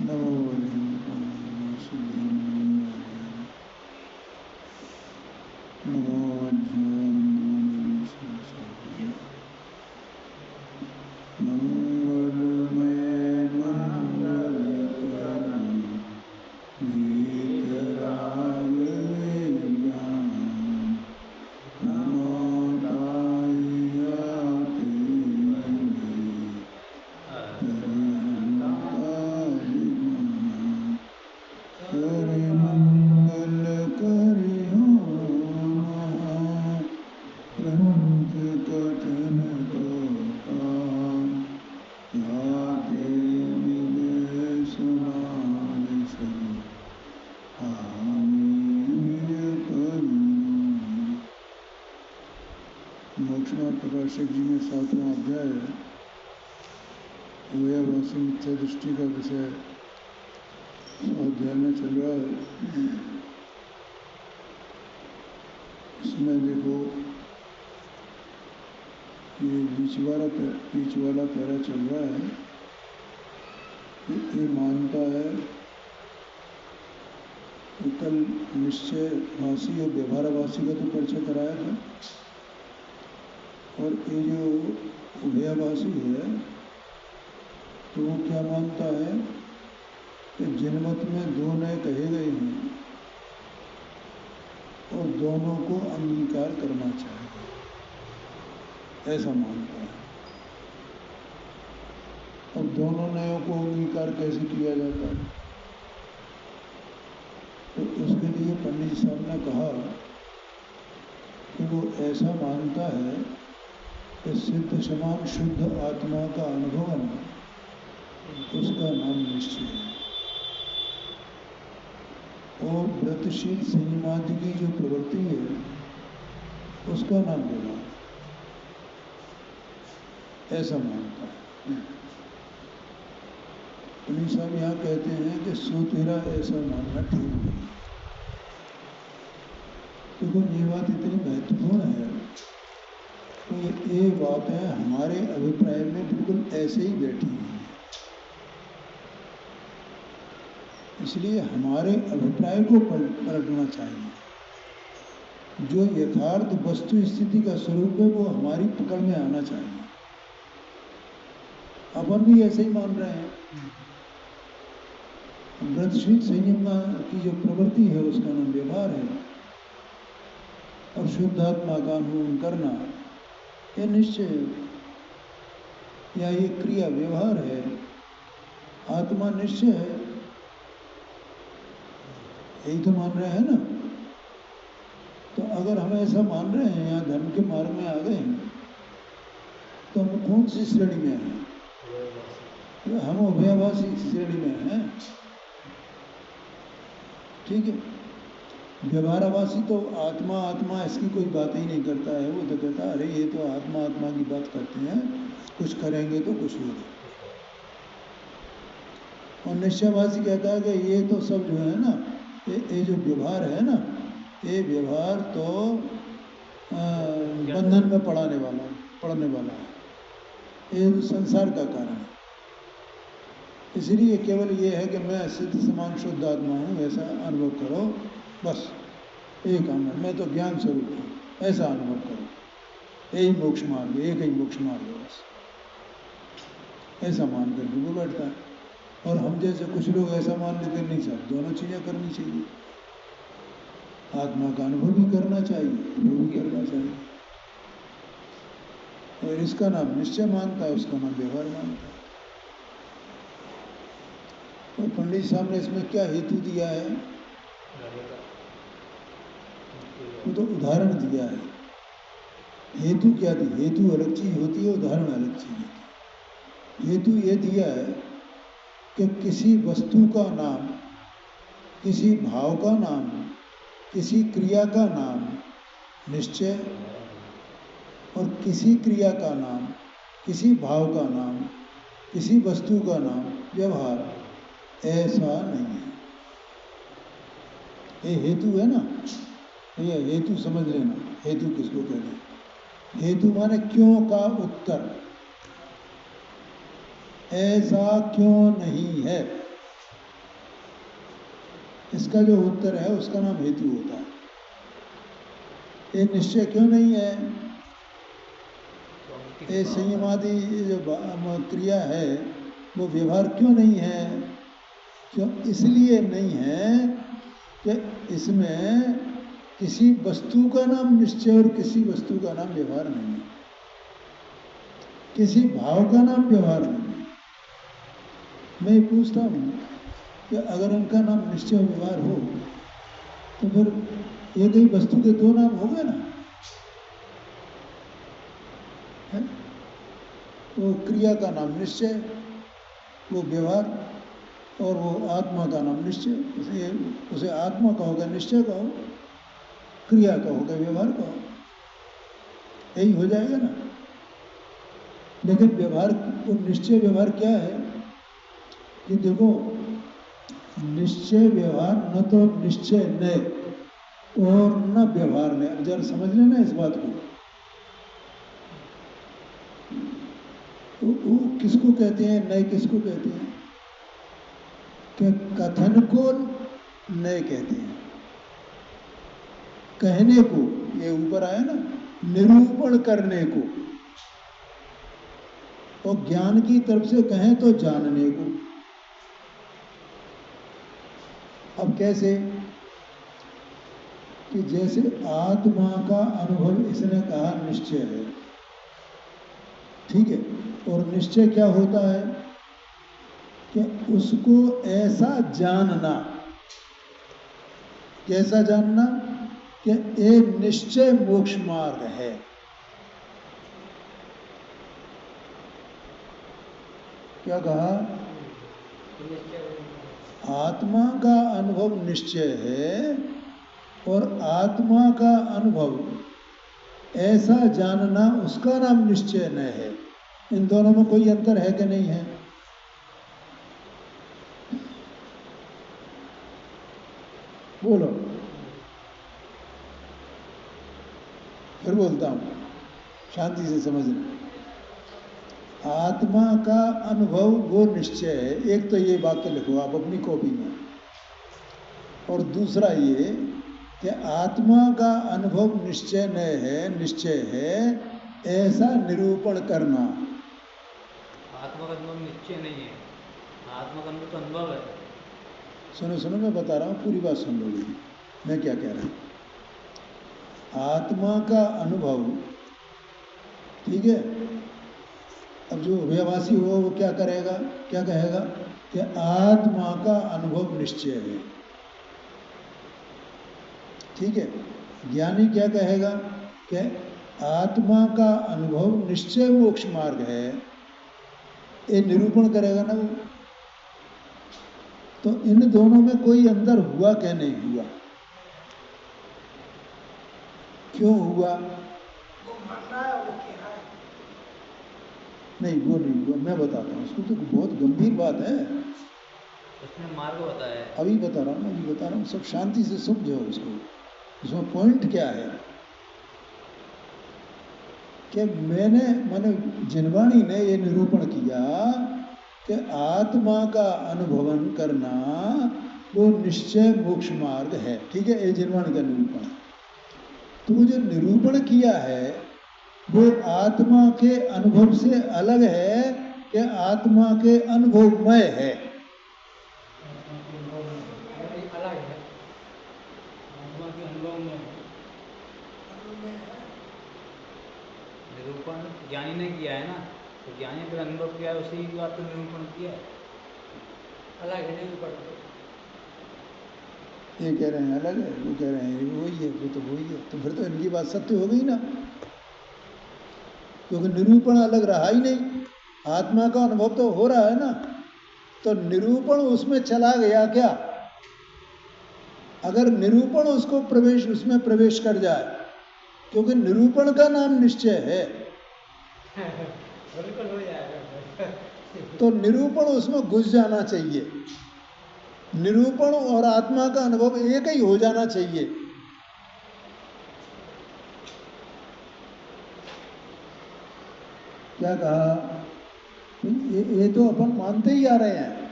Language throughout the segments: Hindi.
नमो जी में 7वां अध्याय है। वेयावासी मिथ्या दृष्टि का विषय अध्याय में चल रहा है। इसमें देखो ये बीच वाला पैरा चल रहा है। ये मानता है कि कल निश्चय भाषी और व्यवहारवासी का तो परिचय कराया था, और ये जो उभयाभासी है तो वो क्या मानता है कि जनमत में दो नए कहे गए हैं और दोनों को अंगीकार करना चाहिए, ऐसा मानता है। अब दोनों नयों को अंगीकार कैसे किया जाता है, तो उसके लिए पंडित साहब ने कहा कि वो ऐसा मानता है कि सिद्ध समान शुद्ध आत्मा का अनुभव उसका नाम निश्चय है, और व्रतशील संयमादि की जो प्रवृत्ति है उसका नाम व्यवहार, ऐसा मानता है। पुनीत साहब यहाँ कहते हैं कि सो तेरा ऐसा मानना ठीक नहीं, क्योंकि ये बात इतनी महत्वपूर्ण है तो ये बातें हमारे अभिप्राय में बिल्कुल ऐसे ही बैठी हैं, इसलिए हमारे अभिप्राय को पलटना चाहिए। जो यथार्थ वस्तु स्थिति का स्वरूप है वो हमारी पकड़ में आना चाहिए। अपन भी ऐसे ही मान रहे हैं। व्रतशील संयम की जो प्रवृत्ति है उसका नाम व्यवहार है, और शुद्धात्मा का अनुभव करना ये निश्चय है, या ये क्रिया व्यवहार है। आत्मा निश्चय है, यही तो मान रहे हैं ना। तो अगर हम ऐसा मान रहे हैं, यहाँ धर्म के मार्ग में आ गए हैं, तो हम कौन सी श्रेणी में हैं? हम उभयाभासी श्रेणी में हैं, ठीक है। व्यवहारवासी तो आत्मा आत्मा इसकी कोई बात ही नहीं करता है। वो तो कहता है अरे ये तो आत्मा आत्मा की बात करते हैं, कुछ करेंगे तो कुछ होगा। और निश्चयवासी कहता है कि ये तो सब जो है ना, ये जो व्यवहार है ना, ये व्यवहार तो बंधन में पड़ने वाला है, ये संसार का कारण है। इसलिए केवल ये है कि मैं सिद्ध समान शुद्ध आत्मा हूँ, ऐसा अनुभव करो, बस एक काम है, मैं तो ज्ञान स्वरूप हूँ, ऐसा अनुभव करो। यही मोक्ष मार्ग, एक ही मोक्ष मार्ग है, बस ऐसा मान करके वो बैठता है। और हम जैसे कुछ लोग ऐसा मान लेते नहीं साहब, दोनों चीज़ें करनी चाहिए। आत्मा का अनुभव भी करना चाहिए, वो भी करना चाहिए। और इसका नाम निश्चय मानता है, उसका नाम व्यवहार मानता है। तो पंडित साहब ने इसमें क्या हेतु दिया है, वो तो उदाहरण दिया है। हेतु क्या दी? हेतु अलग चीज होती है, उदाहरण अलग चीज होती है। हेतु ये दिया है कि किसी वस्तु का नाम, किसी भाव का नाम, किसी क्रिया का नाम निश्चय, और किसी क्रिया का नाम, किसी भाव का नाम, किसी वस्तु का नाम व्यवहार, ऐसा नहीं है। ये हेतु है ना, ये हेतु समझ लेना। हेतु किसको कहते हैं? हेतु माने क्यों का उत्तर, ऐसा क्यों नहीं है, इसका जो उत्तर है उसका नाम हेतु होता है। ये निश्चय क्यों नहीं है, ये संयमादि जो क्रिया है वो व्यवहार क्यों नहीं है? क्यों? इसलिए नहीं है कि इसमें किसी वस्तु का नाम निश्चय और किसी वस्तु का नाम व्यवहार नहीं है, किसी भाव का नाम व्यवहार नहीं है। मैं पूछता हूँ कि अगर उनका नाम निश्चय व्यवहार हो तो फिर एक ही वस्तु के दो नाम हो गए ना? है? वो क्रिया का नाम निश्चय, वो व्यवहार, और वो आत्मा का नाम निश्चय। उसे आत्मा कहोगे निश्चय कहो, क्रिया कहोगे व्यवहार कहो, यही हो जाएगा ना। लेकिन व्यवहार और निश्चय व्यवहार क्या है कि देखो, निश्चय व्यवहार न तो निश्चय नए और न व्यवहार में। अब जरा समझ लेना इस बात को। वो किसको कहते हैं नए, किसको कहते हैं? कि कथन को नए कहते हैं, कहने को, ये ऊपर आया ना, निरूपण करने को, और ज्ञान की तरफ से कहें तो जानने को। अब कैसे कि जैसे आत्मा का अनुभव इसने कहा निश्चय है, ठीक है, और निश्चय क्या होता है कि उसको ऐसा जानना, कैसा जानना कि एक निश्चय मोक्ष मार्ग है। क्या कहा? आत्मा का अनुभव निश्चय है और आत्मा का अनुभव ऐसा जानना, उसका नाम निश्चय न है। इन दोनों में कोई अंतर है कि नहीं है? बोलो, फिर बोलता हूं, शांति से समझना। आत्मा का अनुभव वो निश्चय है, एक तो ये वाक्य लिखो आप अपनी कॉपी में, और दूसरा ये कि आत्मा का अनुभव निश्चय न है, निश्चय है ऐसा निरूपण करना। आत्मा का अनुभव निश्चय नहीं है, आत्मा का अनुभव तो अनुभव है। सुनो सुनो, मैं बता रहा हूँ, पूरी बात सुन लो मैं क्या कह रहा हूँ। आत्मा का अनुभव, ठीक है, अब जो अभयवासी हो वो क्या करेगा, क्या कहेगा कि आत्मा का अनुभव निश्चय है, ठीक है। ज्ञानी क्या कहेगा कि आत्मा का अनुभव निश्चय मोक्ष मार्ग है, ये निरूपण करेगा ना वो। तो इन दोनों में कोई अंतर हुआ क्या? नहीं हुआ। क्यों हुआ? नहीं, वो नहीं हुआ, मैं बताता हूँ उसको, तो बहुत गंभीर बात है। उसने मार्ग बताया है। अभी बता रहा हूँ, अभी बता रहा हूँ, सब शांति से समझो उसको। उसमें पॉइंट क्या है कि मैंने जिनवाणी ने ये निरूपण किया कि आत्मा का अनुभवन करना वो निश्चय मोक्ष मार्ग है, ठीक है, ये जिनवाणी का निरूपण। तो वो जो निरूपण किया है वो आत्मा के अनुभव से अलग है कि आत्मा के अनुभवमय है? अलग है, आत्मा के अनुभव में निरूपण ज्ञानी ने किया है ना, तो ज्ञानी ने अनुभव किया है, उसी की बात तो निरूपण किया है, अलग है निरूपण। ये कह रहे हैं अलग है, वो कह रहे हैं वही है, वो तो वही है, तो फिर तो इनकी बात सत्य हो गई ना, क्योंकि निरूपण अलग रहा ही नहीं, आत्मा का अनुभव तो हो रहा है ना, तो निरूपण उसमें चला गया क्या? अगर निरूपण उसको प्रवेश, उसमें प्रवेश कर जाए, क्योंकि निरूपण का नाम निश्चय है, तो निरूपण उसमें घुस जाना चाहिए, निरूपण और आत्मा का अनुभव एक ही हो जाना चाहिए। क्या कहा? ये तो अपन मानते ही आ रहे हैं,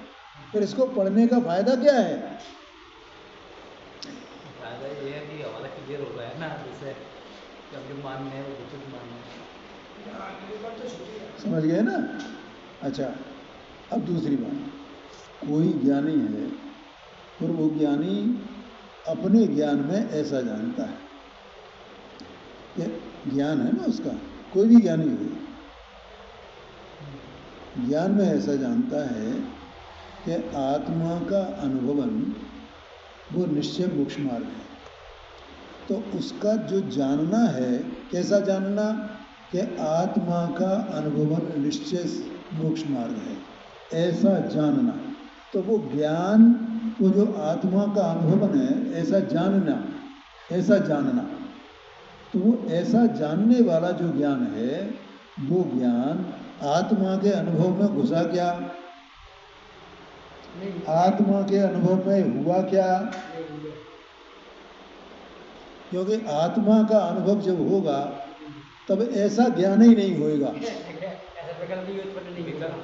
फिर इसको पढ़ने का फायदा क्या है? जो मान्य है वो विचित्र मान्य है। समझ गए ना? अच्छा, अब दूसरी बात, कोई ज्ञानी है और वो ज्ञानी अपने ज्ञान में ऐसा जानता है, ये ज्ञान है ना उसका, कोई भी ज्ञानी हो, ज्ञान में ऐसा जानता है कि आत्मा का अनुभवन वो निश्चय मोक्ष मार्ग है। तो उसका जो जानना है, कैसा जानना, कि आत्मा का अनुभवन निश्चय मोक्ष मार्ग है, ऐसा जानना। तो वो ज्ञान, वो जो आत्मा का अनुभवन है, ऐसा जानना, ऐसा जानना, तो वो ऐसा जानने वाला जो ज्ञान है, वो ज्ञान आत्मा के अनुभव में घुसा क्या, आत्मा के अनुभव में हुआ क्या? क्योंकि आत्मा का अनुभव जब होगा तब ऐसा ज्ञान ही नहीं होएगा। विकल्प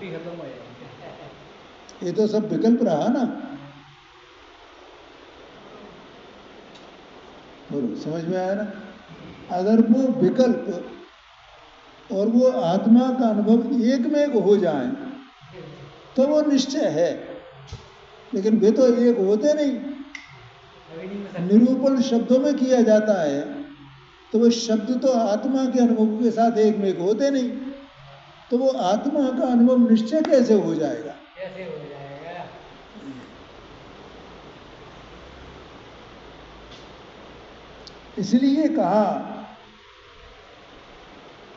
ही खत्म हो जाएगा। ये तो सब विकल्प रहा ना। बोलो, समझ में आया ना? अगर वो विकल्प और वो आत्मा का अनुभव एक में एक हो जाए तो वो निश्चय है, लेकिन वे तो एक होते नहीं। निरूपण शब्दों में किया जाता है तो वो शब्द तो आत्मा के अनुभव के साथ एक में एक होते नहीं, तो वो आत्मा का अनुभव निश्चय कैसे हो जाएगा? कैसे हो जाएगा? इसलिए कहा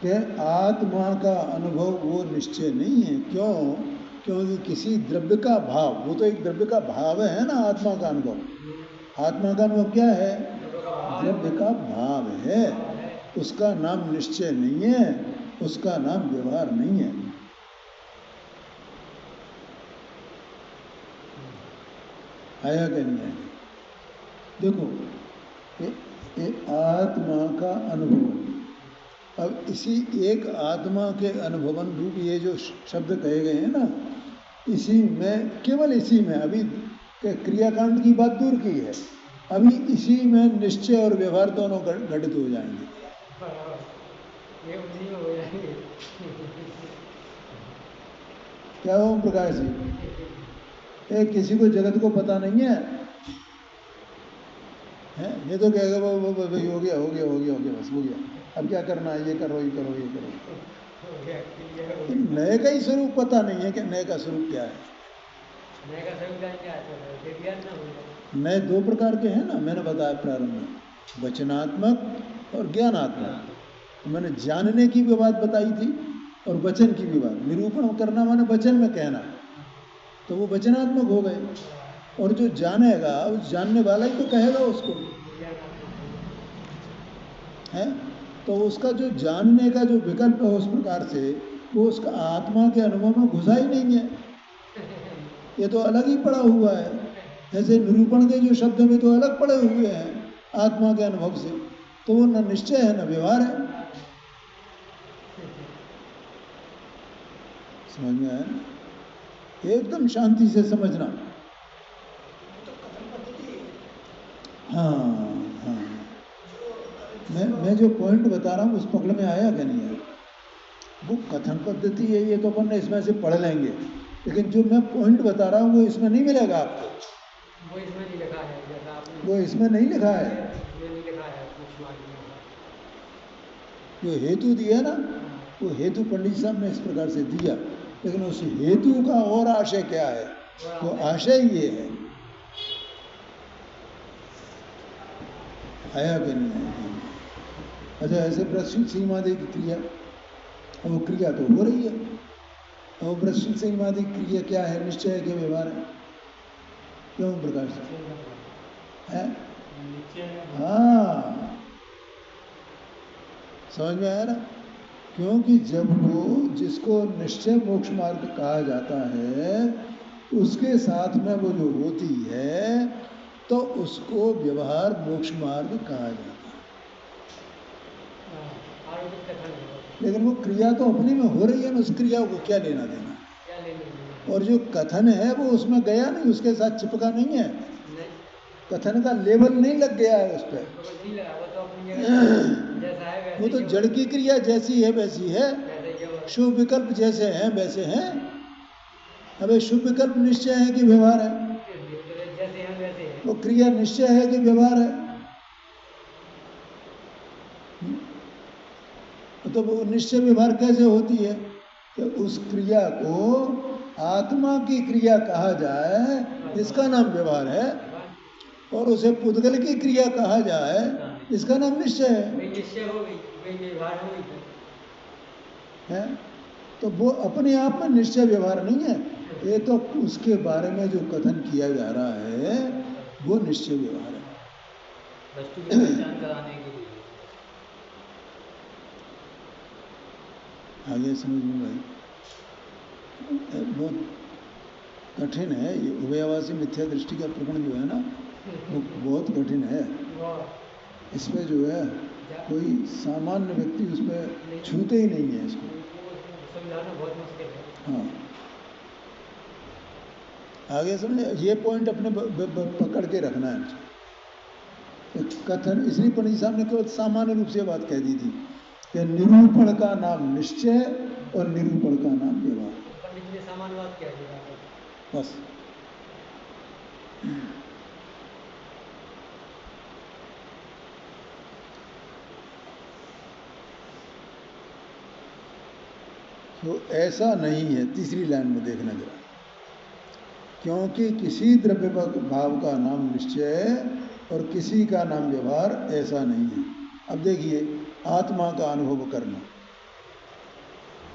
कि आत्मा का अनुभव वो निश्चय नहीं है। क्यों? क्योंकि किसी द्रव्य का भाव, वो तो एक द्रव्य का भाव है ना आत्मा का अनुभव। आत्मा का अनुभव क्या है? द्रव्य का भाव है, उसका नाम निश्चय नहीं है, उसका नाम व्यवहार नहीं है। आया क्या नहीं आया? देखो, ये आत्मा का अनुभव, अब इसी एक आत्मा के अनुभवन रूप ये जो शब्द कहे गए हैं ना, इसी में, केवल इसी में, अभी क्रियाकांड की बात दूर की है, अभी इसी में निश्चय और व्यवहार दोनों घटित हो जाएंगे। ये उसी में हो जाएंगे। क्या ओम प्रकाश जी? किसी को जगत को पता नहीं है, ये तो कहेगा वो हो गया हो गया हो गया हो गया, बस हो गया, अब क्या करना है, ये करो ये करो ये करो। नए का ही स्वरूप पता नहीं है कि नए का स्वरूप क्या है। नए का स्वरूप क्या है? नए दो प्रकार के हैं ना, मैंने बताया प्रारंभ में, वचनात्मक और ज्ञानात्मक। तो मैंने जानने की भी बात बताई थी और वचन की भी बात। निरूपण करना माने वचन में कहना, तो वो वचनात्मक हो गए। और जो जानेगा, उस जानने वाला ही तो कहेगा उसको, है? तो उसका जो जानने का जो विकल्प है उस प्रकार से, वो उसका आत्मा के अनुभव में घुसा ही नहीं है, ये तो अलग ही पड़ा हुआ है। ऐसे निरूपण के जो शब्द में तो अलग पड़े हुए हैं आत्मा के अनुभव से, तो वो न निश्चय है न व्यवहार है। समझ में आया? एकदम शांति से समझना। हाँ हाँ, मैं जो पॉइंट बता रहा हूँ उस पकड़ में आया क्या नहीं आया? वो कथन पद्धति है, ये तो अपन इसमें से पढ़ लेंगे, लेकिन जो मैं पॉइंट बता रहा हूँ वो इसमें नहीं मिलेगा आपको। वो इसमें नहीं लिखा है, जैसा आपने, वो इसमें नहीं लिखा है, नहीं लिखा है कुछ वाक्य में। जो हेतु दिया ना, वो हेतु पंडित साहब ने इस प्रकार से दिया, लेकिन उस हेतु का और आशय क्या है? वो आशय ये है। आया कि नहीं आया? अच्छा, ऐसे प्रश्न सीमादि की क्रिया, वो क्रिया तो हो रही है, वो प्रश्न सीमादि क्रिया क्या है? निश्चय है कि व्यवहार है? क्यों प्रकाश है? हाँ, समझ में आया ना? क्योंकि जब वो, जिसको निश्चय मोक्ष मार्ग कहा जाता है, उसके साथ में वो जो होती है, तो उसको व्यवहार मोक्ष मार्ग कहा जाता है। लेकिन वो क्रिया तो अपनी में हो रही है ना, उस क्रिया को क्या लेना देना? और जो कथन है वो उसमें गया नहीं, उसके साथ चिपका नहीं है, कथन का लेबल नहीं लग गया है उस पर। जैसा है वो तो जड़ की क्रिया जैसी है वैसी है, शुभ विकल्प जैसे हैं वैसे हैं। अबे शुभ विकल्प निश्चय है कि व्यवहार है? वो क्रिया निश्चय है कि व्यवहार है? तो वो निश्चय व्यवहार कैसे होती है? कि उस क्रिया को आत्मा की क्रिया कहा जाए इसका नाम व्यवहार है, और उसे पुद्गल की क्रिया कहा जाए इसका नाम निश्चय है। तो वो अपने आप में निश्चय व्यवहार नहीं है, ये तो उसके बारे में जो कथन किया जा रहा है वो निश्चय व्यवहार है। वस्तु की पहचान कराने के लिए। आगे समझ में भाई, बहुत कठिन है ये उभयावासी मिथ्या दृष्टि का प्रकरण जो है ना, वो बहुत कठिन है। इसमें जो है कोई सामान्य व्यक्ति उसमें छूते ही नहीं है इसको। हाँ, आगे समझे, ये पॉइंट अपने पकड़ के रखना है। कथन इसलिए पंडित साहब ने केवल सामान्य रूप से बात कह दी थी कि निरूपण का नाम निश्चय और निरूपण का नाम व्यवहार। पंडित ने सामान्य बात कह दी बस। तो ऐसा नहीं है, तीसरी लाइन में देखना जरा, क्योंकि किसी द्रव्य भाव का नाम निश्चय है और किसी का नाम व्यवहार, ऐसा नहीं है। अब देखिए, आत्मा का अनुभव करना,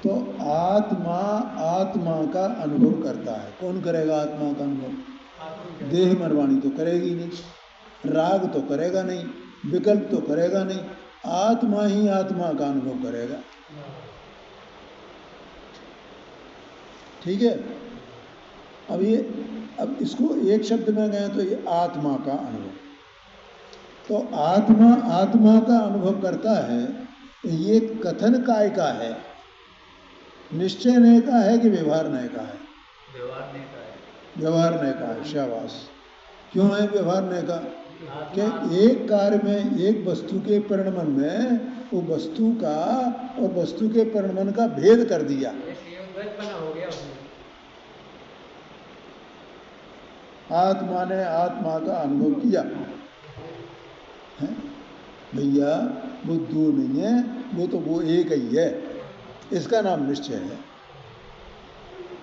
तो आत्मा का अनुभव करता है। कौन करेगा आत्मा का अनुभव? देह मनवाणी तो करेगी नहीं, राग तो करेगा नहीं, विकल्प तो करेगा नहीं, आत्मा ही आत्मा का अनुभव करेगा। ठीक है। अब इसको एक शब्द में गए तो ये आत्मा का अनुभव, तो आत्मा का अनुभव करता है, ये कथन काय का है? निश्चय नय का है कि व्यवहार नय का है? व्यवहार नय का है। शाबाश। क्यों है व्यवहार नय का? कि एक कार्य में, एक वस्तु के परिणमन में वो वस्तु का और वस्तु के परिणमन का भेद कर दिया। आत्मा ने आत्मा का अनुभव किया है भैया, वो दो नहीं है, वो तो वो एक ही है, इसका नाम निश्चय है।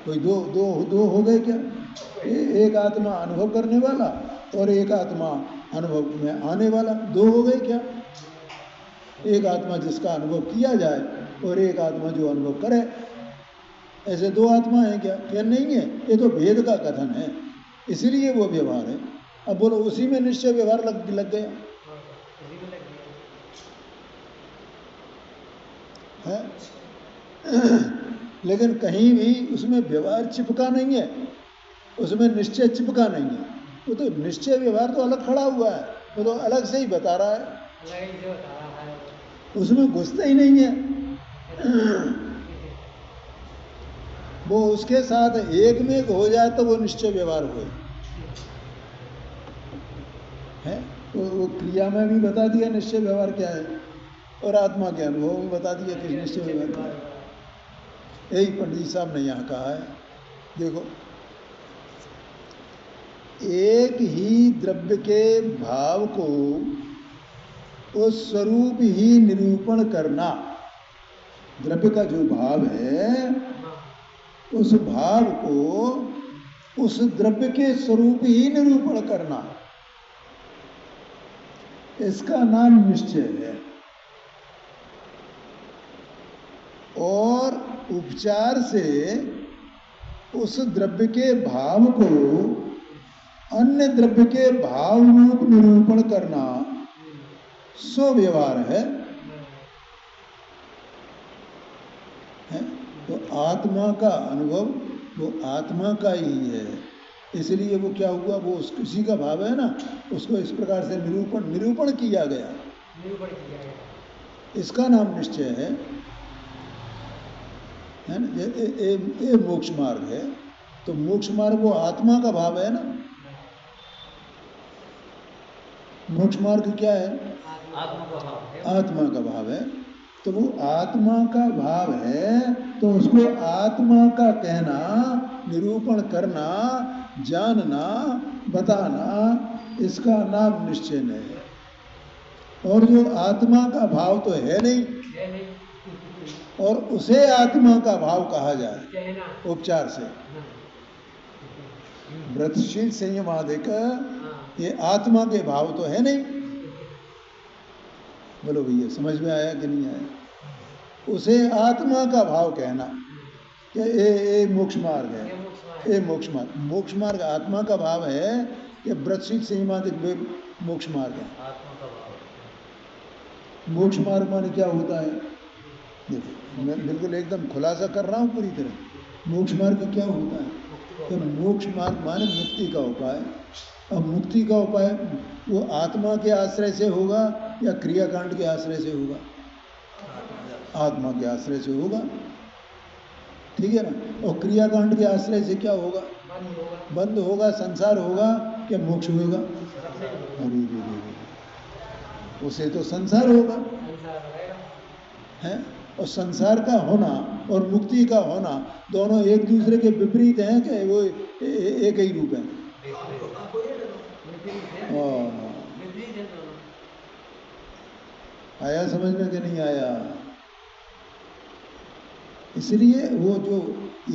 कोई दो हो गए क्या? एक आत्मा अनुभव करने वाला और एक आत्मा अनुभव में आने वाला, दो हो गए क्या? एक आत्मा जिसका अनुभव किया जाए और एक आत्मा जो अनुभव करे, ऐसे दो आत्मा है क्या? क्या नहीं है, ये तो भेद का कथन है, इसीलिए वो व्यवहार है। अब बोलो उसी में निश्चय व्यवहार लग गया है? लेकिन कहीं भी उसमें व्यवहार चिपका नहीं है, उसमें निश्चय चिपका नहीं है। वो तो निश्चय व्यवहार तो अलग खड़ा हुआ है, वो तो अलग से ही बता रहा है, उसमें घुसता ही नहीं है। वो उसके साथ एक में हो जाए तो वो निश्चय व्यवहार हुए है। तो वो क्रिया में भी बता दिया निश्चय व्यवहार क्या है, और आत्मा के अनुभव में बता दिया कि निश्चय व्यवहार क्या है। यही पंडित साहब ने यहाँ कहा है। देखो, एक ही द्रव्य के भाव को उस स्वरूप ही निरूपण करना, द्रव्य का जो भाव है उस भाव को उस द्रव्य के स्वरूप ही निरूपण करना, इसका नाम निश्चय है। और उपचार से उस द्रव्य के भाव को अन्य द्रव्य के भाव रूप निरूपण करना स्वव्यवहार है। तो आत्मा का अनुभव वो आत्मा का ही है, इसलिए वो क्या हुआ, वो उसी का भाव है ना, उसको इस प्रकार से निरूपण किया गया, इसका नाम निश्चय है ना। ये मोक्ष मार्ग है, तो मोक्ष मार्ग वो आत्मा का भाव है ना। मोक्ष मार्ग क्या है? आत्मा का भाव है। तो वो आत्मा का भाव है, तो उसको आत्मा का कहना, निरूपण करना, जानना, बताना, इसका नाम निश्चय है। और जो आत्मा का भाव तो है नहीं, और उसे आत्मा का भाव कहा जाए उपचार से। व्रतशील संयमादिक ये आत्मा के भाव तो है नहीं। बोलो भैया, समझ में आया कि नहीं आया? उसे आत्मा का भाव कहना कि ये मोक्ष मार्ग है, ये मोक्ष मार्ग। मोक्ष मार्ग आत्मा का भाव है कि व्रतशील संयमादिक मोक्ष मार्ग है। मोक्ष मार्ग माने क्या होता है? देखो, मैं बिल्कुल एकदम खुलासा कर रहा हूँ पूरी तरह। मोक्ष मार्ग क्या होता है? तो मोक्ष मार्ग माने मुक्ति का उपाय। अब मुक्ति का उपाय वो आत्मा के आश्रय से होगा या क्रियाकांड के आश्रय से होगा? आत्मा के आश्रय से होगा, ठीक है ना। और क्रियाकांड के आश्रय से क्या होगा? बंद होगा, संसार होगा, क्या मोक्ष होगा? अरे उसे तो संसार होगा है। और संसार का होना और मुक्ति का होना दोनों एक दूसरे के विपरीत हैं कि वो एक ही रूप है? आया समझ में कि नहीं आया? इसलिए वो जो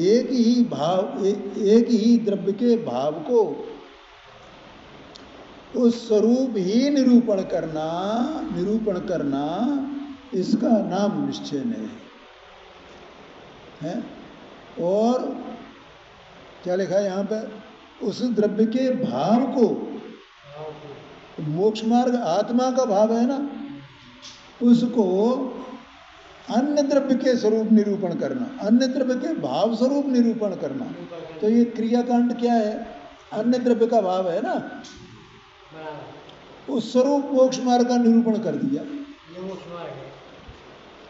एक ही भाव, एक ही द्रव्य के भाव को उस स्वरूप ही निरूपण करना इसका नाम निश्चय है। और क्या लिखा है यहाँ पे? उस द्रव्य के भाव को, मोक्ष मार्ग आत्मा का भाव है ना, उसको अन्य द्रव्य के स्वरूप निरूपण करना, अन्य द्रव्य के भाव स्वरूप निरूपण करना। तो ये क्रियाकांड क्या है? अन्य द्रव्य का भाव है ना, उस स्वरूप मोक्ष मार्ग का निरूपण कर दिया।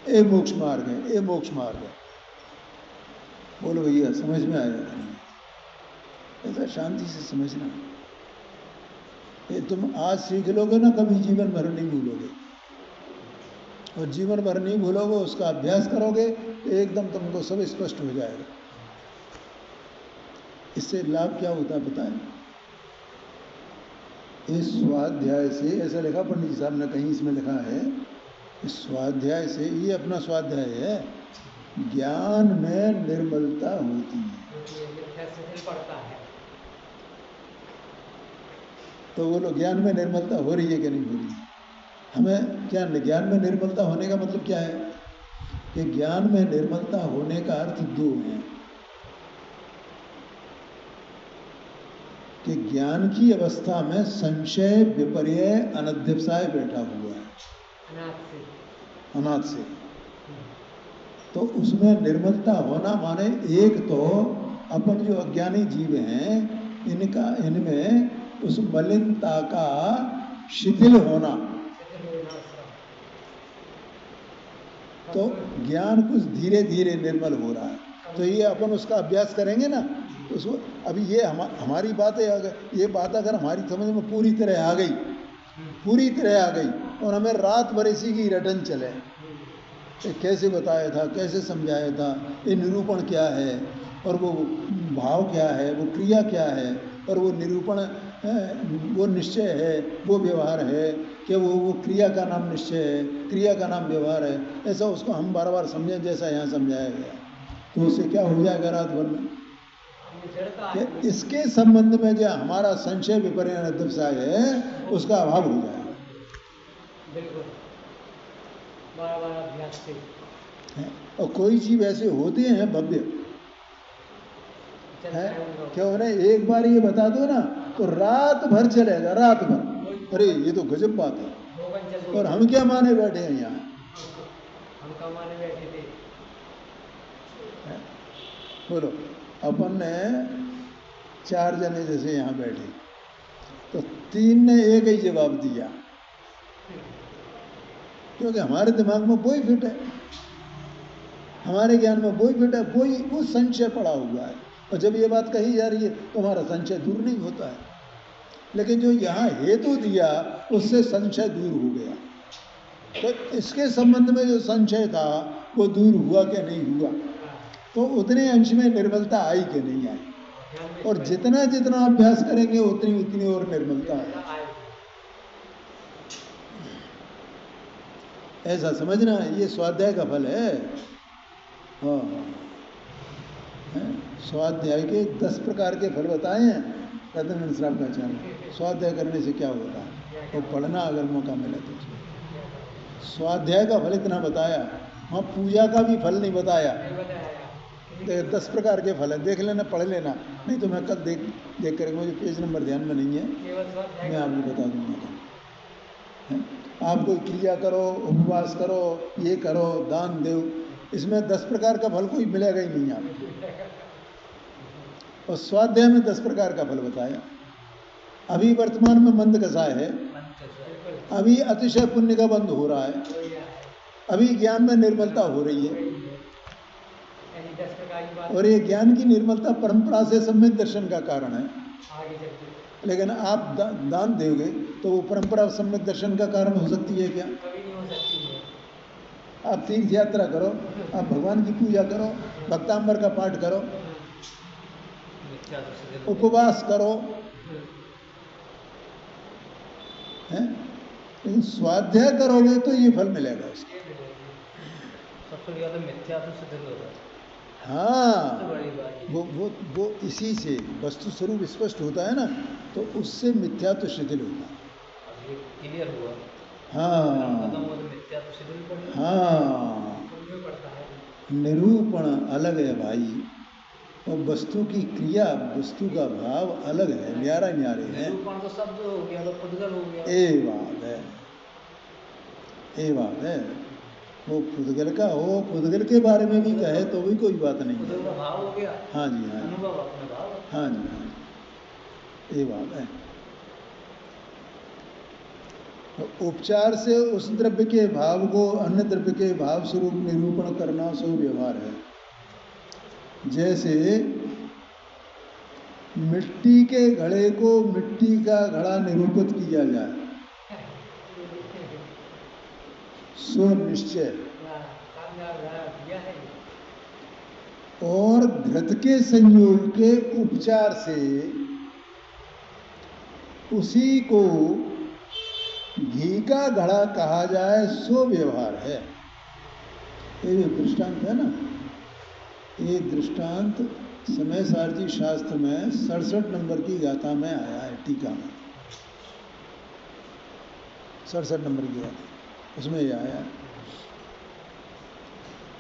ये मोक्ष मार्ग है, ये मोक्ष मार्ग है। बोलो भैया, समझ में आया? ऐसा शांति से समझना। ये तुम आज सीख लोगे ना, कभी जीवन भर नहीं भूलोगे। और जीवन भर नहीं भूलोगे, उसका अभ्यास करोगे तो एकदम तुमको सब स्पष्ट हो जाएगा। इससे लाभ क्या होता है बताएं? इस स्वाध्याय से, ऐसा लिखा पंडित साहब ने कहीं, इसमें लिखा है, इस स्वाध्याय से, ये अपना स्वाध्याय है, ज्ञान में निर्मलता होती है। तो बोलो, ज्ञान में निर्मलता हो रही है कि नहीं हो रही? हमें क्या ज्ञान में निर्मलता होने का मतलब क्या है? कि ज्ञान में निर्मलता होने का अर्थ दो है। कि ज्ञान की अवस्था में संशय, विपर्य, अनध्यवसाय बैठा हुआ है, अनाथ से। तो उसमें निर्मलता होना माने एक तो अपन जो अज्ञानी जीव हैं, इनमें उस मलिनता का शिथिल होना। तो ज्ञान कुछ धीरे धीरे निर्मल हो रहा है। तो ये अपन उसका अभ्यास करेंगे ना, तो उसको अभी ये हमारी बातें, अगर ये बात अगर हमारी समझ में पूरी तरह आ गई और हमें रात भर इसी की रटन चले, कैसे बताया था, कैसे समझाया था, ये निरूपण क्या है, और वो भाव क्या है, वो क्रिया क्या है, और वो निरूपण वो निश्चय है, वो व्यवहार है, कि वो क्रिया का नाम निश्चय है, क्रिया का नाम व्यवहार है, ऐसा उसको हम बार बार समझें जैसा यहाँ समझाया गया। तो उससे क्या हो जाएगा? रात भर में कि इसके संबंध में जो हमारा संशय, विपर्य, अनध्यवसाय है, उसका अभाव हो जाएगा। बिल्कुल, बार-बार अभ्यास से। और कोई चीज ऐसे होते हैं भव्य है, क्या उन्हें एक बार ये बता दो ना तो रात भर चलेगा, रात भर। अरे ये तो गजब बात है। और हम क्या माने बैठे हैं यहाँ? हम क्या माने बैठे थे? बोलो, अपन ने 4 जने जैसे यहाँ बैठे, तो 3 ने एक ही जवाब दिया, क्योंकि हमारे दिमाग में वही फिट है, हमारे ज्ञान में वही फिट है, वो संशय पड़ा हुआ है। और जब ये बात कही जा रही है तो हमारा संशय दूर नहीं होता है। लेकिन जो यहाँ हेतु दिया, उससे संशय दूर हो गया। तो इसके संबंध में जो संशय था वो दूर हुआ कि नहीं हुआ, तो उतने अंश में निर्मलता आई कि नहीं आई, और जितना जितना अभ्यास करेंगे उतनी उतनी और निर्मलता है। ऐसा समझना, ये स्वाध्याय का फल है। हाँ, स्वाध्याय के 10 प्रकार के फल बताए हैं रतन श्राप का आचार्य। स्वाध्याय करने से क्या होता है, वो पढ़ना अगर मौका मिले तो। स्वाध्याय का फल इतना बताया, वहाँ पूजा का भी फल नहीं बताया। 10 प्रकार के फल है, देख लेना, पढ़ लेना, नहीं तो मैं कल देख कर, मुझे पेज नंबर ध्यान में नहीं है, मैं आपको बता दूंगा। आप कोई क्रिया करो, उपवास करो, ये करो, दान दो, इसमें 10 प्रकार का फल कोई मिलेगा ही नहीं आपको। और स्वाध्याय में 10 प्रकार का फल बताया। अभी वर्तमान में मंद कसाय है, अभी अतिशय पुण्य का बंध हो रहा है, अभी ज्ञान में निर्मलता हो रही है, और ये ज्ञान की निर्मलता परंपरा से सम्यक दर्शन का कारण है। लेकिन आप दान दोगे तो वो परंपरा सम्यक दर्शन का कारण हो सकती है क्या? आप तीर्थ यात्रा करो, आप भगवान की पूजा करो, भक्तांबर का पाठ करो, उपवास करो, हैं? लेकिन स्वाध्याय करोगे तो ये फल मिलेगा उसका। सबसे ज्यादा मिथ्या तो सिद्ध होगा। हाँ, वो इसी से वस्तु स्वरूप स्पष्ट होता है ना, तो उससे मिथ्या तो शिथिल होता है। क्लियर हुआ। हाँ हाँ, निरूपण अलग है भाई, और वस्तु की क्रिया, वस्तु का भाव अलग है, न्यारा न्यारे है। निरूपण तो शब्द हो गया, तो पुद्गल हो गया। ये बात है, ये बात है। वो पुद्गल का हो, पुद्गल के बारे में भी कहे तो भी कोई बात नहीं है। भाव हो गया। हाँ जी, हाँ अनुभव अपने भाव। हाँ जी, हाँ जी, ये बात है। तो उपचार से उस द्रव्य के भाव को अन्य द्रव्य के भाव स्वरूप निरूपण करना सो व्यवहार है। जैसे मिट्टी के घड़े को मिट्टी का घड़ा निरूपित किया जाए, सो निश्चय, और घृत के संयोग के उपचार से उसी को घी का घड़ा कहा जाए, सो व्यवहार है। ये जो दृष्टांत है ना, ये दृष्टांत समय सारथी शास्त्र में 67 नंबर की गाथा में आया है, टीका में 67 नंबर की गाथा, उसमें ये आया।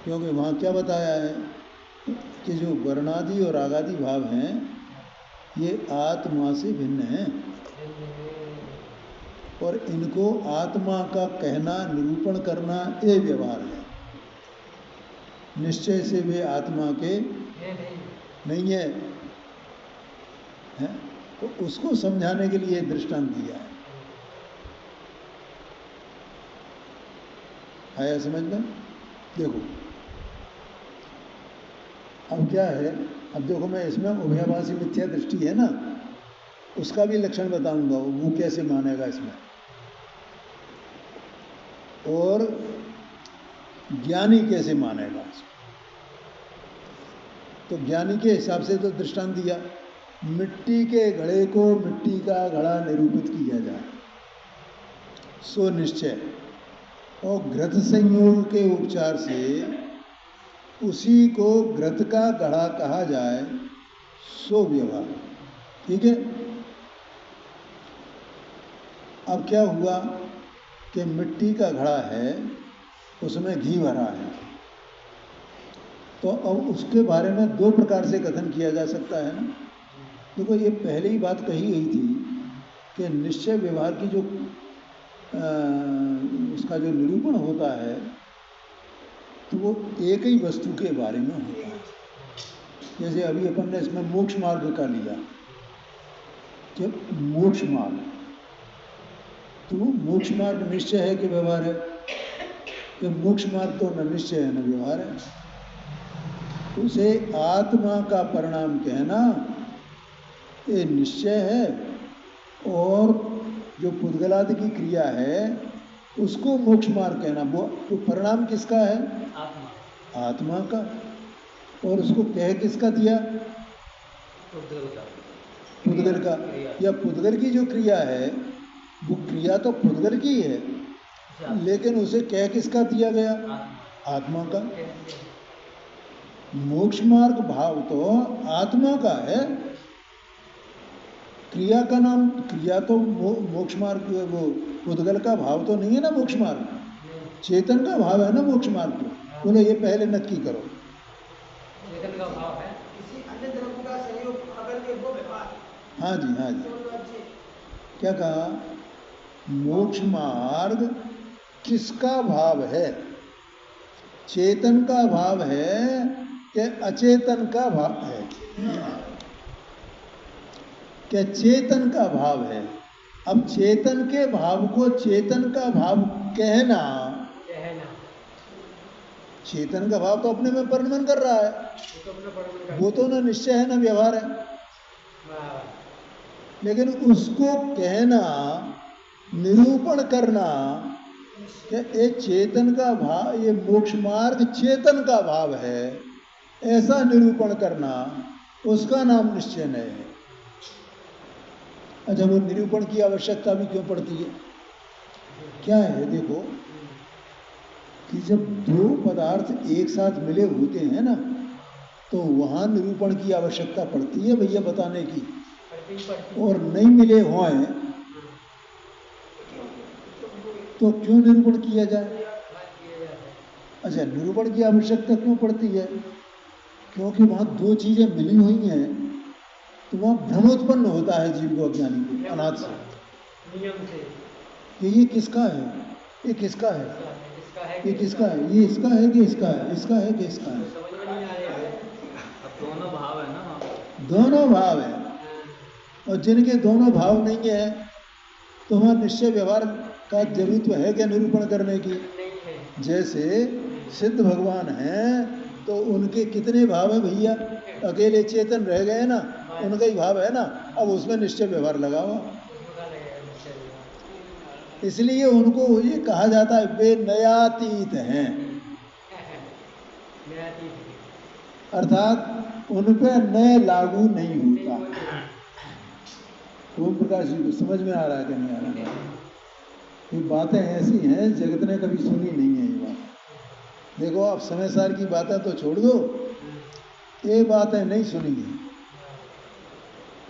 क्योंकि वहाँ क्या बताया है कि जो वर्णादि और रागादि भाव हैं ये आत्मा से भिन्न हैं, और इनको आत्मा का कहना, निरूपण करना, ये व्यवहार है। निश्चय से वे आत्मा के नहीं है, तो उसको समझाने के लिए दृष्टांत दिया है। आया समझ में? देखो अब क्या है, अब देखो मैं इसमें उभयवासी मिथ्या दृष्टि है ना, उसका भी लक्षण बताऊंगा, वो कैसे मानेगा इसमें, और ज्ञानी कैसे मानेगा इसमें। तो ज्ञानी के हिसाब से तो दृष्टांत दिया, मिट्टी के घड़े को मिट्टी का घड़ा निरूपित किया जाए, सो निश्चय, और घृत संयोग के उपचार से उसी को घृत का घड़ा कहा जाए, सो व्यवहार। ठीक है। अब क्या हुआ कि मिट्टी का घड़ा है, उसमें घी भरा है, तो अब उसके बारे में 2 प्रकार से कथन किया जा सकता है ना। देखो ये पहले ही बात कही गई थी कि निश्चय व्यवहार की जो उसका जो निरूपण होता है तो वो एक ही वस्तु के बारे में होता है। जैसे अभी अपन ने इसमें मोक्ष मार्ग का लिया कि मोक्ष मार्ग, तो मोक्ष मार्ग निश्चय है कि व्यवहार है? कि मोक्ष मार्ग तो न निश्चय है न व्यवहार है। उसे आत्मा का परिणाम कहना ये निश्चय है, और जो पुद्गलादि की क्रिया है उसको मोक्ष मार्ग कहना। वो तो परिणाम किसका है? आत्मा। आत्मा का। और उसको कह किसका दिया? पुद्गल का। पुद्गल का। क्रिया। या पुद्गल की जो क्रिया है वो क्रिया तो पुद्गल की है, लेकिन उसे कह किसका दिया गया? आत्मा का। मोक्ष मार्ग भाव तो आत्मा का है। क्रिया का नाम, क्रिया तो मोक्ष मार्ग, वो पुद्गल का भाव तो नहीं है ना मोक्ष मार्ग, चेतन का भाव है ना मोक्ष मार्ग को। बोलो ये पहले नक्की करो। चेतन का भाव है। किसी अन्य धर्म का सहयोग अगर के वो व्यवहार। हाँ जी, हाँ जी। क्या कहा? मोक्ष मार्ग किसका भाव है? चेतन का भाव है कि अचेतन का भाव है? क्या चेतन का भाव है? अब चेतन के भाव को चेतन का भाव कहना, चेतन का भाव तो अपने में परिणमन कर रहा है, वो तो ना निश्चय है ना व्यवहार है, लेकिन उसको कहना, निरूपण करना कि ये चेतन का भाव, ये मोक्ष मार्ग चेतन का भाव है, ऐसा निरूपण करना, उसका नाम निश्चय है। अच्छा, वो निरूपण की आवश्यकता भी क्यों पड़ती है? क्या है? देखो कि जब दो पदार्थ एक साथ मिले होते हैं ना, तो वहां निरूपण की आवश्यकता पड़ती है भैया बताने की। और नहीं मिले हों तो क्यों निरूपण किया जाए? अच्छा, निरूपण की आवश्यकता क्यों पड़ती है? क्योंकि वहां दो चीजें मिली हुई हैं, तो वहां भ्रम उत्पन्न होता है जीव को, अज्ञानी को, अनाथ से, कि ये किसका है, ये किसका है, ये किसका है, ये इसका है कि इसका है, इसका है कि इसका है। अब दोनों भाव है ना, दोनों भाव है, और जिनके दोनों भाव नहीं है तो वहां निश्चय व्यवहार का जरूरत है क्या निरूपण करने की? जैसे सिद्ध भगवान हैं तो उनके कितने भाव है भैया? अकेले चेतन रह गए ना, उनका ही भाव है ना, अब उसमें निश्चय व्यवहार लगाओ। इसलिए उनको ये कहा जाता है वे नयातीत हैं, अर्थात उन पर नए लागू नहीं होता। ओम प्रकाश जी को समझ में आ रहा है कि नहीं आ रहा है? ये बातें ऐसी हैं जगत ने कभी सुनी नहीं है ये बात। देखो आप समय सार की बातें तो छोड़ दो, ये बातें नहीं सुनी है।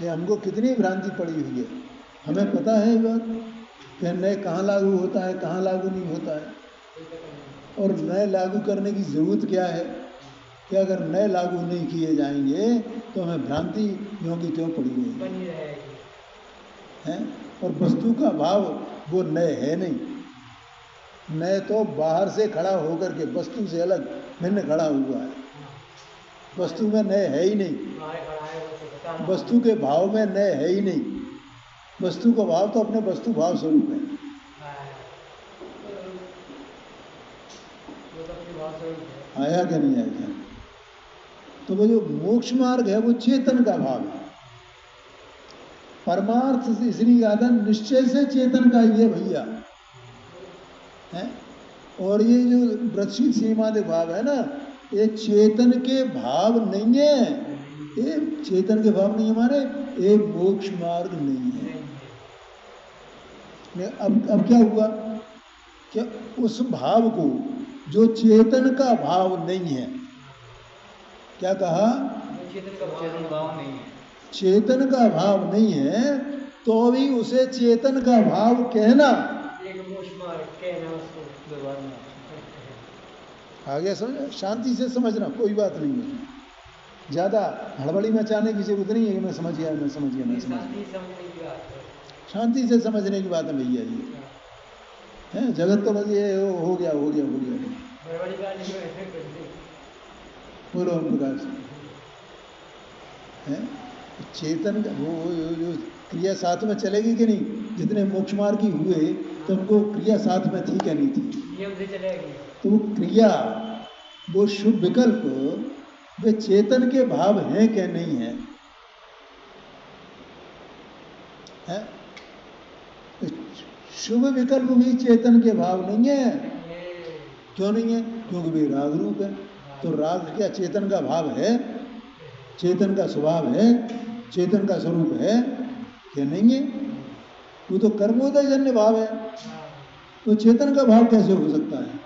ये हमको कितनी भ्रांति पड़ी हुई है, हमें पता है ये बात कि नए कहाँ लागू होता है, कहाँ लागू नहीं होता है, और नए लागू करने की ज़रूरत क्या है कि अगर नए लागू नहीं किए जाएंगे तो हमें भ्रांति यों की त्यों पड़ी रहेगी है। और वस्तु का भाव वो नए है नहीं, नए तो बाहर से खड़ा होकर के वस्तु से अलग भिन्न खड़ा हुआ है, वस्तु में नए है ही नहीं, वस्तु के भाव में नए है ही नहीं, वस्तु का भाव तो अपने वस्तु भाव स्वरूप है। आया क्या नहीं आया क्या? तो वो जो मोक्ष मार्ग है वो चेतन का भाव है, परमार्थ इसलिए कहा था निश्चय से चेतन का ही है भैया है। और ये जो व्रतशील सीमादि भाव है ना, ये चेतन के भाव नहीं है, ये चेतन के भाव नहीं हमारे, ये मोक्ष मार्ग नहीं है। अब क्या हुआ कि उस भाव को जो चेतन का भाव नहीं है, क्या कहा? चेतन का भाव नहीं है, चेतन का भाव नहीं है तो भी उसे चेतन का भाव कहना, आ गया समझ? शांति से समझना, कोई बात नहीं है, ज़्यादा हड़बड़ी मचाने की जरूरत नहीं है कि मैं समझ गया, मैं समझ गया, मैं समझ गया। शांति से समझने की बात है भैया, ये है जगत तो बस ये हो गया हो गया हो गया। बोलो ओम प्रकाश है। चेतन वो जो क्रिया साथ में चलेगी कि नहीं? जितने मोक्ष मार्ग की हुए तो उनको क्रिया साथ में थी क्या नहीं थी? तो वो क्रिया, वो शुभ विकल्प, वे चेतन के भाव हैं क्या नहीं है? शुभ विकल्प भी चेतन के भाव नहीं है। क्यों नहीं है? क्योंकि वे राग रूप है। तो राग क्या चेतन का भाव है? चेतन का स्वभाव है? चेतन का स्वरूप है? क्या नहीं है? वो तो कर्मोदय जन्य भाव है। तो चेतन का भाव कैसे हो सकता है?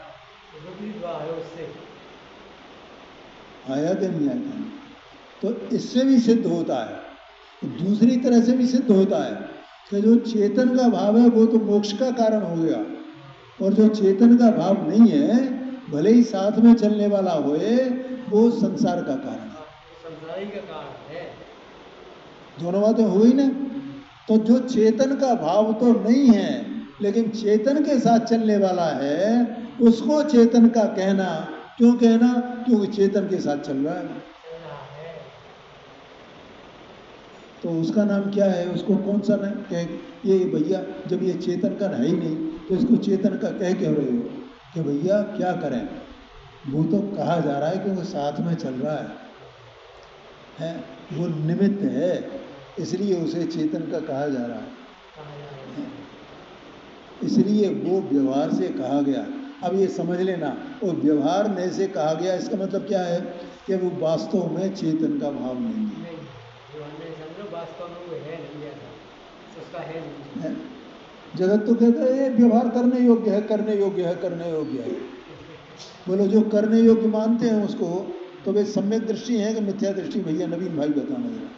आया कि नहीं आया? तो इससे भी सिद्ध होता है, तो दूसरी तरह से भी सिद्ध होता है कि जो चेतन का भाव है वो तो मोक्ष का कारण हो गया, और जो चेतन का भाव नहीं है, भले ही साथ में चलने वाला होए, वो संसार का कारण है। संसारी का कारण है। दोनों बातें हो गई ना। तो जो चेतन का भाव तो नहीं है लेकिन चेतन के साथ चलने वाला है, उसको चेतन का कहना। क्यों कहना? क्योंकि चेतन के साथ चल रहा है। तो उसका नाम क्या है? उसको कौन सा नाम कह? ये भैया जब ये चेतन का है ही नहीं तो इसको चेतन का कह क्यों रहे हो कि भैया क्या करें? वो तो कहा जा रहा है क्योंकि साथ में चल रहा है, वो निमित्त है, इसलिए उसे चेतन का कहा जा रहा है। इसलिए वो व्यवहार से कहा गया। अब ये समझ लेना, वो व्यवहार में से कहा गया, इसका मतलब क्या है कि वो वास्तव में चेतन का भाव नहीं है। वास्तव में वो है नहीं, उसका है नहीं। जगत तो कहता है ये व्यवहार करने योग्य है, करने योग्य है, करने योग्य है। बोलो जो करने योग्य मानते हैं उसको, तो वे सम्यक दृष्टि है कि मिथ्या दृष्टि? भैया नवीन भाई बताना जरा।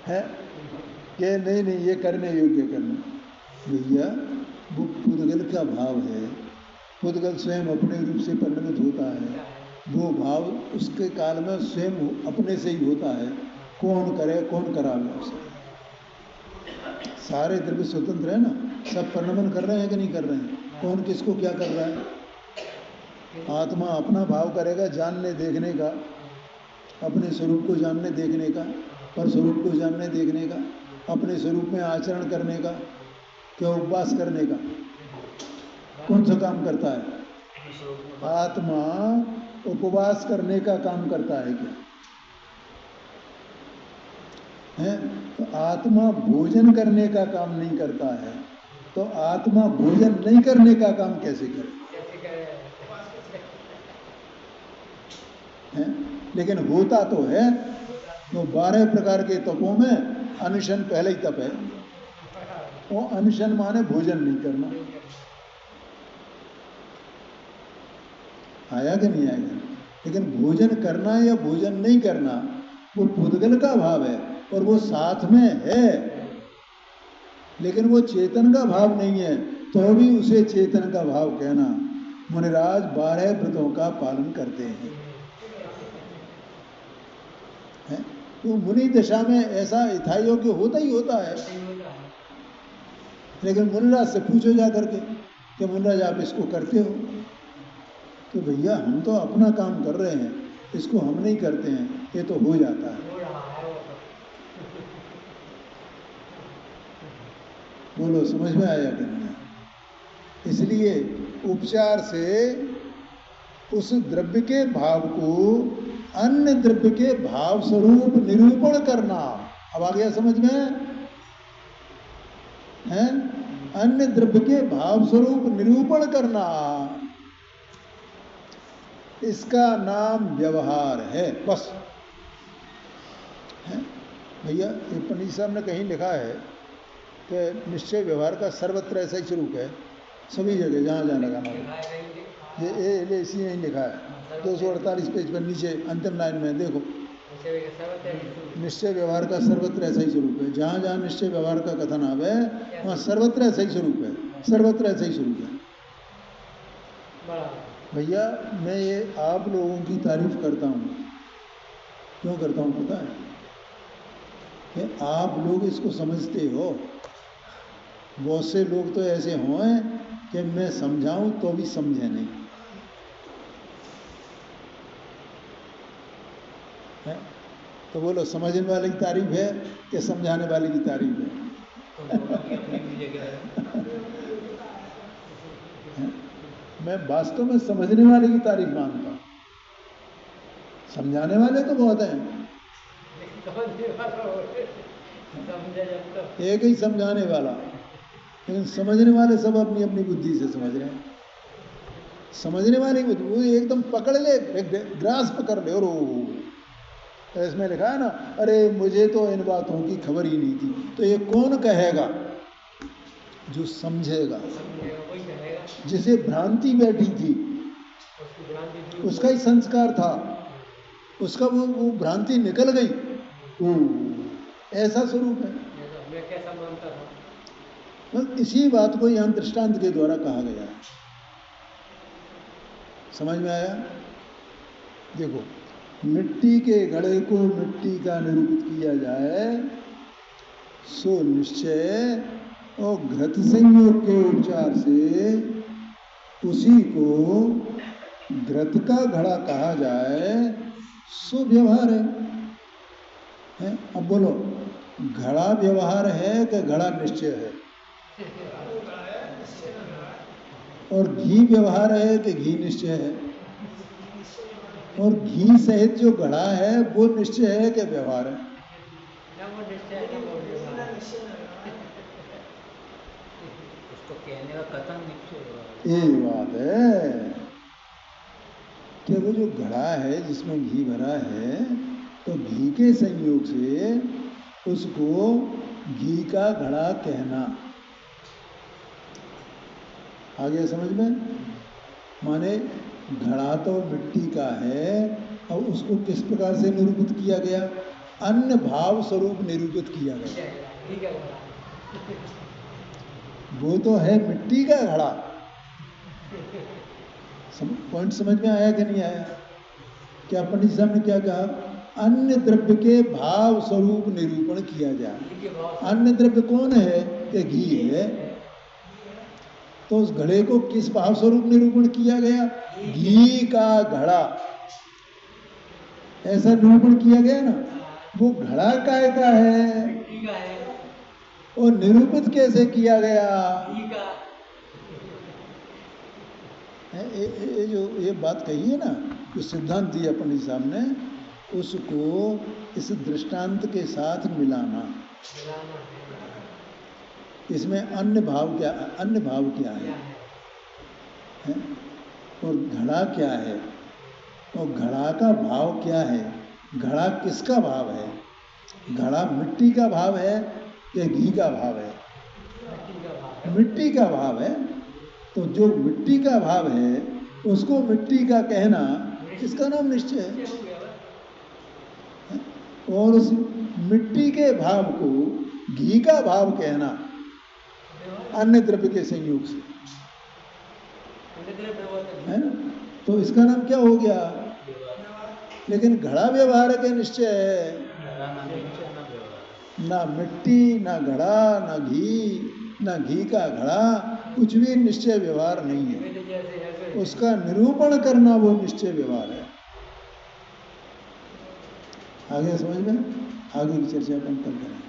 है कि नहीं नहीं ये करने योग्य करना? भैया वो पुद्गल का भाव है, पुद्गल स्वयं अपने रूप से परिणमित होता है, वो भाव उसके काल में स्वयं अपने से ही होता है। कौन करे, कौन करावे उसे? सारे द्रव्य स्वतंत्र है ना, सब परिणमन कर रहे हैं कि नहीं कर रहे हैं? कौन किसको क्या कर रहा है? आत्मा अपना भाव करेगा जानने देखने का, अपने स्वरूप को जानने देखने का, पर स्वरूप को जानने देखने का, अपने स्वरूप में आचरण करने का, क्या उपवास करने का। कौन सा काम करता है? आत्मा उपवास करने का काम करता है क्या है? तो आत्मा भोजन करने का काम नहीं करता है, तो आत्मा भोजन नहीं करने का काम कैसे करे? है? लेकिन होता तो है। तो 12 प्रकार के तपों में अनशन पहले ही तप है। वो अनशन माने भोजन नहीं करना। आया कि नहीं आएगा? लेकिन भोजन करना या भोजन नहीं करना वो पुद्गल का भाव है, और वो साथ में है, लेकिन वो चेतन का भाव नहीं है, तो भी उसे चेतन का भाव कहना। मुनिराज 12 व्रतों का पालन करते हैं। तो मुनि दशा में ऐसा यथाई योग्य होता ही होता है। लेकिन मुनिराज से पूछो जा करके कि मुनिराज आप इसको करते हो? तो भैया हम तो अपना काम कर रहे हैं, इसको हम नहीं करते हैं, ये तो हो जाता है। बोलो समझ में आया कि नहीं? इसलिए उपचार से उस द्रव्य के भाव को अन्य द्रव्य के भाव स्वरूप निरूपण करना। अब आ गया समझ में? है अन्य द्रव्य के भाव स्वरूप निरूपण करना, इसका नाम व्यवहार है। बस है भैया। ये पंडित साहब ने कहीं लिखा है कि निश्चय व्यवहार का सर्वत्र ऐसा ही स्वरूप है, सभी जगह जहाँ जहाँ लगाना हो। ये इसी में ही लिखा है 248 पेज पर नीचे अंतिम लाइन में देखो, निश्चय व्यवहार का सर्वत्र ऐसा ही स्वरूप है। जहाँ जहाँ निश्चय व्यवहार का कथन आवे वहाँ सर्वत्र ऐसा ही स्वरूप है, सर्वत्र ऐसा ही स्वरूप है। भैया मैं ये आप लोगों की तारीफ करता हूँ, क्यों करता हूँ पता है? कि आप लोग इसको समझते हो। बहुत से लोग तो ऐसे हों कि मैं समझाऊं तो भी समझे नहीं है। तो बोलो समझने वाले की तारीफ है कि समझाने वाले की तारीफ है? मैं वास्तव में समझने वाले की तारीफ मानता हूँ। समझाने वाले तो बहुत हैं, समझने वाला हो, समझे जब तक। एक ही समझाने वाला, लेकिन समझने वाले सब अपनी अपनी बुद्धि से समझ रहे हैं। समझने वाली बुद्धि वो एकदम पकड़ ले, ग्रास पकड़ ले, और इसमें लिखा है ना, अरे मुझे तो इन बातों की खबर ही नहीं थी। तो ये कौन कहेगा? जो समझेगा, वही कहेगा, जिसे भ्रांति बैठी थी, उसकी भ्रांति दूर उसका ही संस्कार था, उसका वो भ्रांति निकल गई, वो ऐसा स्वरूप है। ऐसा मैं कैसा मानता था। बस इसी बात को यहाँ दृष्टांत के द्वारा कहा गया है। समझ में आया? देखो, मिट्टी के घड़े को मिट्टी का निरूपित किया जाए सो निश्चय, और घृत संयोग के उपचार से उसी को घृत का घड़ा कहा जाए सो व्यवहार है? अब बोलो, घड़ा व्यवहार है कि घड़ा निश्चय है? और घी व्यवहार है कि घी निश्चय है? और घी सहित जो घड़ा है वो निश्चय है कि व्यवहार है? ना वो निश्चय है, ना वो व्यवहार है। उसको कहने का कथन निश्चय होगा। ये बात है कि वो जो घड़ा है जिसमें घी भरा है, तो घी के संयोग से उसको घी का घड़ा कहना। आ गया समझ में? माने घड़ा तो मिट्टी का है, और उसको किस प्रकार से निरूपित किया गया? अन्य भाव स्वरूप निरूपित किया गया। ठीक है, वो तो है मिट्टी का घड़ा। पॉइंट समझ में आया कि नहीं आया? क्या पंडित साहब ने क्या कहा? अन्य द्रव्य के भाव स्वरूप निरूपण किया जाए। अन्य द्रव्य कौन है? कि घी है। तो उस घड़े को किस भाव स्वरूप निरूपण किया गया? घी का घड़ा, ऐसा निरूपण किया गया ना। वो घड़ा काय का है, मिट्टी का है, और निरूपित कैसे किया गया? घी का। ये बात कही है ना, जो सिद्धांत दिया पंडित साहब ने, उसको इस दृष्टांत के साथ मिलाना। इसमें अन्य भाव क्या, अन्य भाव क्या है? और घड़ा क्या है, और घड़ा का भाव क्या है? घड़ा किसका भाव है? घड़ा मिट्टी का भाव है या घी का भाव है? मिट्टी का भाव है। तो जो मिट्टी का भाव है उसको मिट्टी का कहना, इसका नाम निश्चय है। और उस मिट्टी के भाव को घी का भाव कहना अन्य द्रव्य के संयोग से, है ना? तो इसका नाम क्या हो गया? लेकिन घड़ा व्यवहार के निश्चय है। ना मिट्टी, ना घड़ा, ना घी, ना घी का घड़ा, कुछ भी निश्चय व्यवहार नहीं है। उसका निरूपण करना वो निश्चय व्यवहार है। आगे समझ में? आगे की चर्चा अपन कल करेंगे।